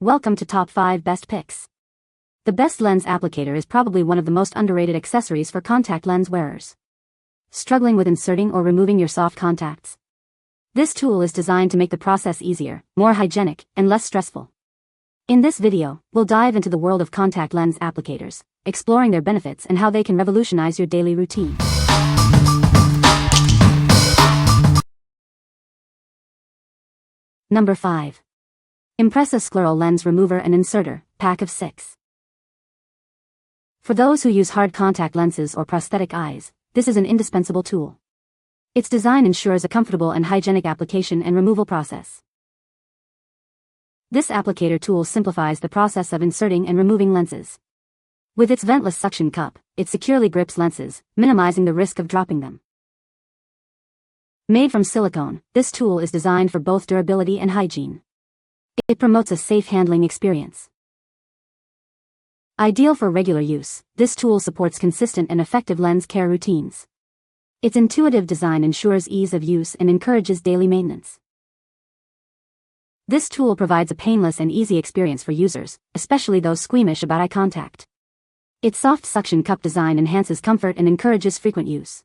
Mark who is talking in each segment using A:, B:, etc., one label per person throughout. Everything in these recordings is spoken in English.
A: Welcome to Top 5 Best Picks. The best lens applicator is probably one of the most underrated accessories for contact lens wearers. Struggling with inserting or removing your soft contacts? This tool is designed to make the process easier, more hygienic, and less stressful. In this video, we'll dive into the world of contact lens applicators, exploring their benefits and how they can revolutionize your daily routine. Number 5. Impresa Scleral Lens Remover and Inserter, Pack of 6. For those who use hard contact lenses or prosthetic eyes, this is an indispensable tool. Its design ensures a comfortable and hygienic application and removal process. This applicator tool simplifies the process of inserting and removing lenses. With its ventless suction cup, it securely grips lenses, minimizing the risk of dropping them. Made from silicone, this tool is designed for both durability and hygiene. It promotes a safe handling experience. Ideal for regular use, this tool supports consistent and effective lens care routines. Its intuitive design ensures ease of use and encourages daily maintenance. This tool provides a painless and easy experience for users, especially those squeamish about eye contact. Its soft suction cup design enhances comfort and encourages frequent use.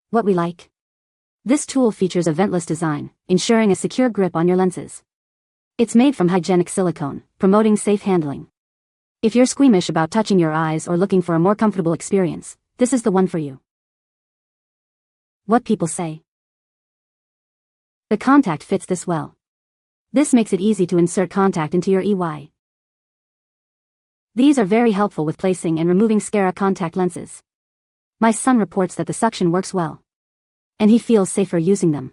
A: What we like? This tool features a ventless design, ensuring a secure grip on your lenses. It's made from hygienic silicone, promoting safe handling. If you're squeamish about touching your eyes or looking for a more comfortable experience, this is the one for you. What people say? The contact fits this well. This makes it easy to insert contact into your EY. These are very helpful with placing and removing Scleral contact lenses. My son reports that the suction works well, and he feels safer using them.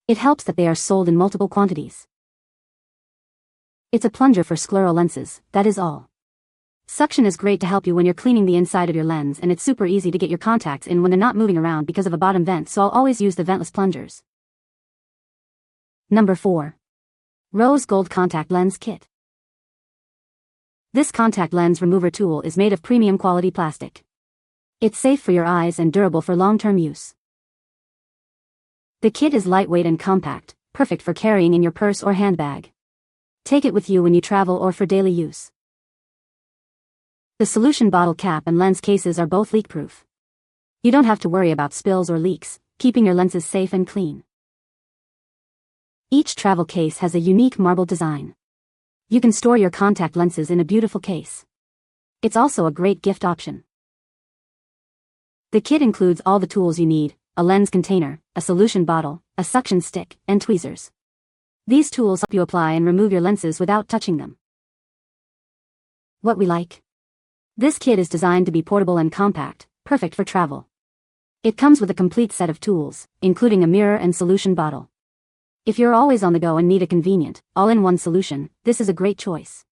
A: It helps that they are sold in multiple quantities. It's a plunger for scleral lenses, that is all. Suction is great to help you when you're cleaning the inside of your lens, and it's super easy to get your contacts in when they're not moving around because of a bottom vent, so I'll always use the ventless plungers. Number 4. Rose Gold Contact Lens Kit. This contact lens remover tool is made of premium quality plastic. It's safe for your eyes and durable for long-term use. The kit is lightweight and compact, perfect for carrying in your purse or handbag. Take it with you when you travel or for daily use. The solution bottle cap and lens cases are both leak-proof. You don't have to worry about spills or leaks, keeping your lenses safe and clean. Each travel case has a unique marble design. You can store your contact lenses in a beautiful case. It's also a great gift option. The kit includes all the tools you need: a lens container, a solution bottle, a suction stick, and tweezers. These tools help you apply and remove your lenses without touching them. What we like? This kit is designed to be portable and compact, perfect for travel. It comes with a complete set of tools, including a mirror and solution bottle. If you're always on the go and need a convenient, all-in-one solution, this is a great choice.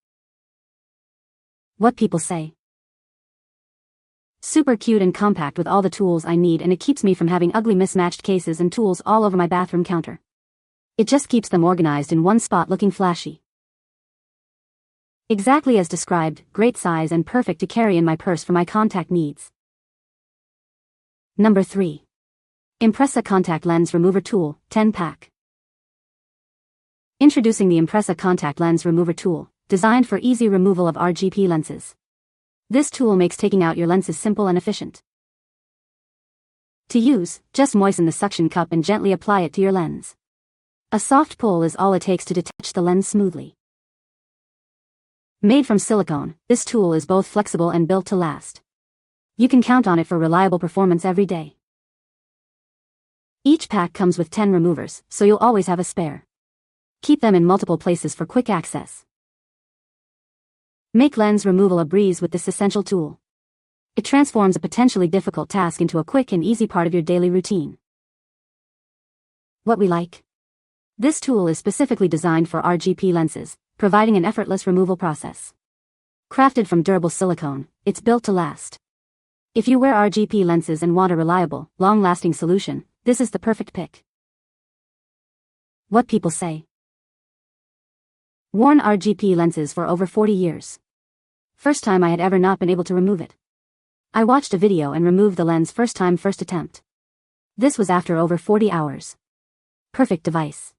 A: What people say? Super cute and compact with all the tools I need, and it keeps me from having ugly mismatched cases and tools all over my bathroom counter. It just keeps them organized in one spot looking flashy. Exactly as described, great size and perfect to carry in my purse for my contact needs. Number 3. Impresa Contact Lens Remover Tool, 10-pack. Introducing the Impresa Contact Lens Remover Tool, designed for easy removal of RGP lenses. This tool makes taking out your lenses simple and efficient. To use, just moisten the suction cup and gently apply it to your lens. A soft pull is all it takes to detach the lens smoothly. Made from silicone, this tool is both flexible and built to last. You can count on it for reliable performance every day. Each pack comes with 10 removers, so you'll always have a spare. Keep them in multiple places for quick access. Make lens removal a breeze with this essential tool. It transforms a potentially difficult task into a quick and easy part of your daily routine. What we like? This tool is specifically designed for RGP lenses, providing an effortless removal process. Crafted from durable silicone, it's built to last. If you wear RGP lenses and want a reliable, long-lasting solution, this is the perfect pick. What people say? Worn RGP lenses for over 40 years. First time I had ever not been able to remove it. I watched a video and removed the lens first attempt. This was after over 40 hours. Perfect device.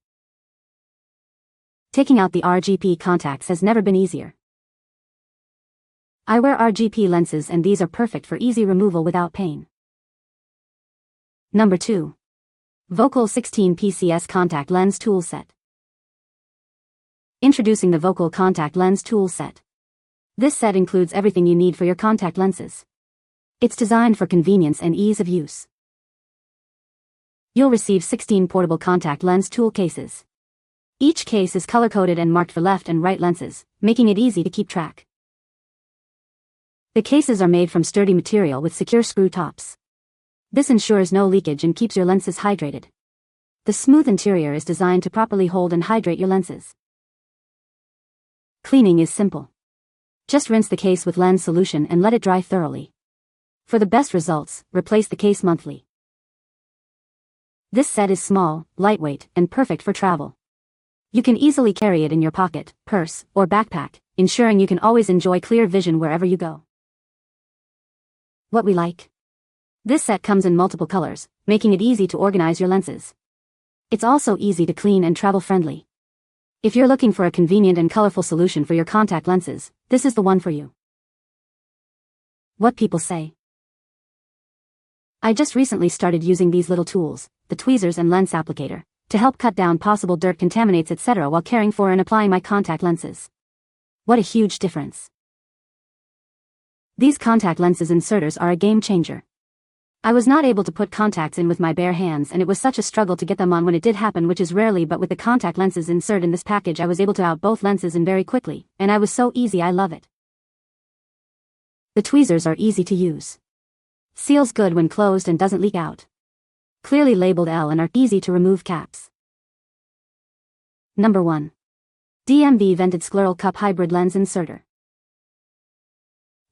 A: Taking out the RGP contacts has never been easier. I wear RGP lenses and these are perfect for easy removal without pain. Number 2. VOCOOL 16 PCS Contact Lens Tool Set. Introducing the VOCOOL Contact Lens Tool Set. This set includes everything you need for your contact lenses. It's designed for convenience and ease of use. You'll receive 16 portable contact lens tool cases. Each case is color-coded and marked for left and right lenses, making it easy to keep track. The cases are made from sturdy material with secure screw tops. This ensures no leakage and keeps your lenses hydrated. The smooth interior is designed to properly hold and hydrate your lenses. Cleaning is simple. Just rinse the case with lens solution and let it dry thoroughly. For the best results, replace the case monthly. This set is small, lightweight, and perfect for travel. You can easily carry it in your pocket, purse, or backpack, ensuring you can always enjoy clear vision wherever you go. What we like. This set comes in multiple colors, making it easy to organize your lenses. It's also easy to clean and travel-friendly. If you're looking for a convenient and colorful solution for your contact lenses, this is the one for you. What people say. I just recently started using these little tools, the tweezers and lens applicator, to help cut down possible dirt, contaminants, etc. while caring for and applying my contact lenses. What a huge difference. These contact lenses inserters are a game changer. I was not able to put contacts in with my bare hands and it was such a struggle to get them on when it did happen, which is rarely, but with the contact lenses insert in this package I was able to out both lenses and very quickly, and I was so easy, I love it. The tweezers are easy to use. Seals good when closed and doesn't leak out. Clearly labeled L and are easy to remove caps. Number 1. DMV Vented Scleral Cup Hybrid Lens Inserter.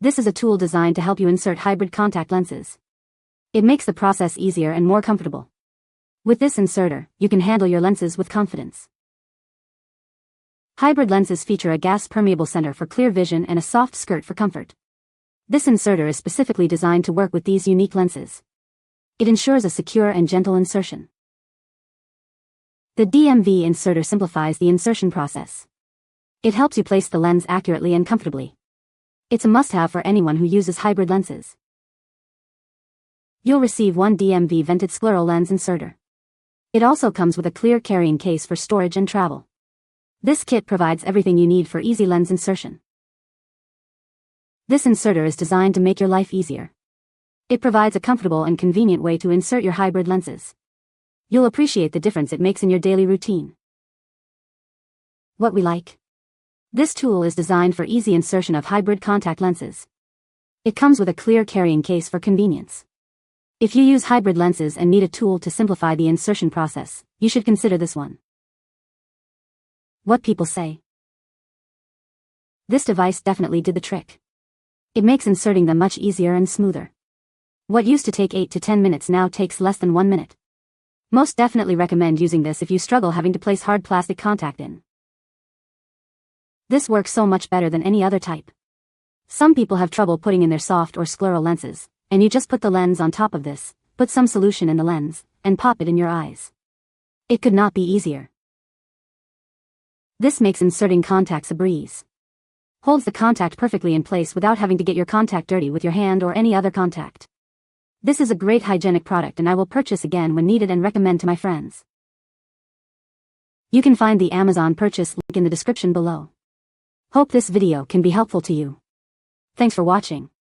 A: This is a tool designed to help you insert hybrid contact lenses. It makes the process easier and more comfortable. With this inserter, you can handle your lenses with confidence. Hybrid lenses feature a gas-permeable center for clear vision and a soft skirt for comfort. This inserter is specifically designed to work with these unique lenses. It ensures a secure and gentle insertion. The DMV inserter simplifies the insertion process. It helps you place the lens accurately and comfortably. It's a must-have for anyone who uses hybrid lenses. You'll receive one DMV vented scleral lens inserter. It also comes with a clear carrying case for storage and travel. This kit provides everything you need for easy lens insertion. This inserter is designed to make your life easier. It provides a comfortable and convenient way to insert your hybrid lenses. You'll appreciate the difference it makes in your daily routine. What we like. This tool is designed for easy insertion of hybrid contact lenses. It comes with a clear carrying case for convenience. If you use hybrid lenses and need a tool to simplify the insertion process, you should consider this one. What people say. This device definitely did the trick. It makes inserting them much easier and smoother. What used to take 8 to 10 minutes now takes less than 1 minute. Most definitely recommend using this if you struggle having to place hard plastic contact in. This works so much better than any other type. Some people have trouble putting in their soft or scleral lenses, and you just put the lens on top of this, put some solution in the lens, and pop it in your eyes. It could not be easier. This makes inserting contacts a breeze. Holds the contact perfectly in place without having to get your contact dirty with your hand or any other contact. This is a great hygienic product and I will purchase again when needed and recommend to my friends. You can find the Amazon purchase link in the description below. Hope this video can be helpful to you. Thanks for watching.